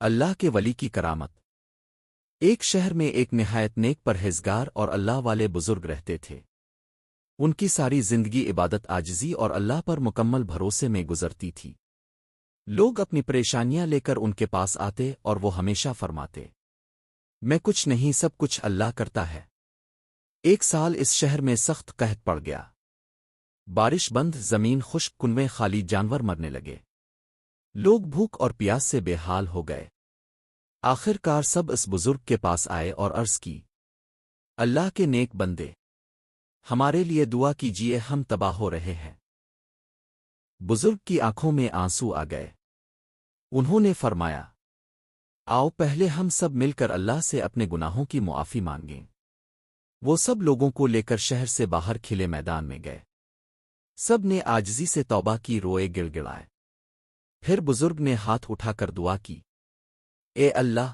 اللہ کے ولی کی کرامت۔ ایک شہر میں ایک نہایت نیک پرہیزگار اور اللہ والے بزرگ رہتے تھے۔ ان کی ساری زندگی عبادت عاجزی اور اللہ پر مکمل بھروسے میں گزرتی تھی۔ لوگ اپنی پریشانیاں لے کر ان کے پاس آتے اور وہ ہمیشہ فرماتے، میں کچھ نہیں، سب کچھ اللہ کرتا ہے۔ ایک سال اس شہر میں سخت قحط پڑ گیا۔ بارش بند، زمین خشک، کنویں خالی، جانور مرنے لگے۔ لوگ بھوک اور پیاس سے بے حال ہو گئے۔ آخر کار سب اس بزرگ کے پاس آئے اور عرض کی، اللہ کے نیک بندے، ہمارے لیے دعا کیجیے، ہم تباہ ہو رہے ہیں۔ بزرگ کی آنکھوں میں آنسو آ گئے۔ انہوں نے فرمایا، آؤ پہلے ہم سب مل کر اللہ سے اپنے گناہوں کی معافی مانگیں۔ وہ سب لوگوں کو لے کر شہر سے باہر کھلے میدان میں گئے۔ سب نے عاجزی سے توبہ کی، روئے گڑ گڑائے۔ پھر بزرگ نے ہاتھ اٹھا کر دعا کی، اے اللہ،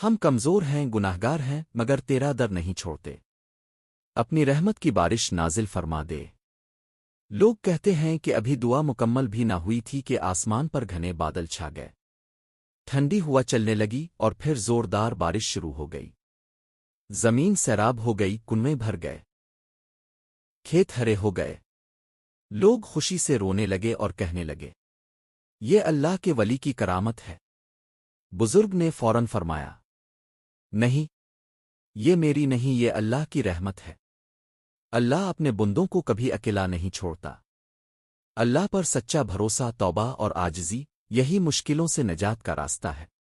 ہم کمزور ہیں، گناہگار ہیں، مگر تیرا در نہیں چھوڑتے۔ اپنی رحمت کی بارش نازل فرما دے۔ لوگ کہتے ہیں کہ ابھی دعا مکمل بھی نہ ہوئی تھی کہ آسمان پر گھنے بادل چھا گئے۔ ٹھنڈی ہوا چلنے لگی اور پھر زوردار بارش شروع ہو گئی۔ زمین سیراب ہو گئی، کنویں بھر گئے، کھیت ہرے ہو گئے۔ لوگ خوشی سے رونے لگے اور کہنے لگے، یہ اللہ کے ولی کی کرامت ہے۔ بزرگ نے فوراً فرمایا، نہیں، یہ میری نہیں، یہ اللہ کی رحمت ہے۔ اللہ اپنے بندوں کو کبھی اکیلا نہیں چھوڑتا۔ اللہ پر سچا بھروسہ، توبہ اور عاجزی، یہی مشکلوں سے نجات کا راستہ ہے۔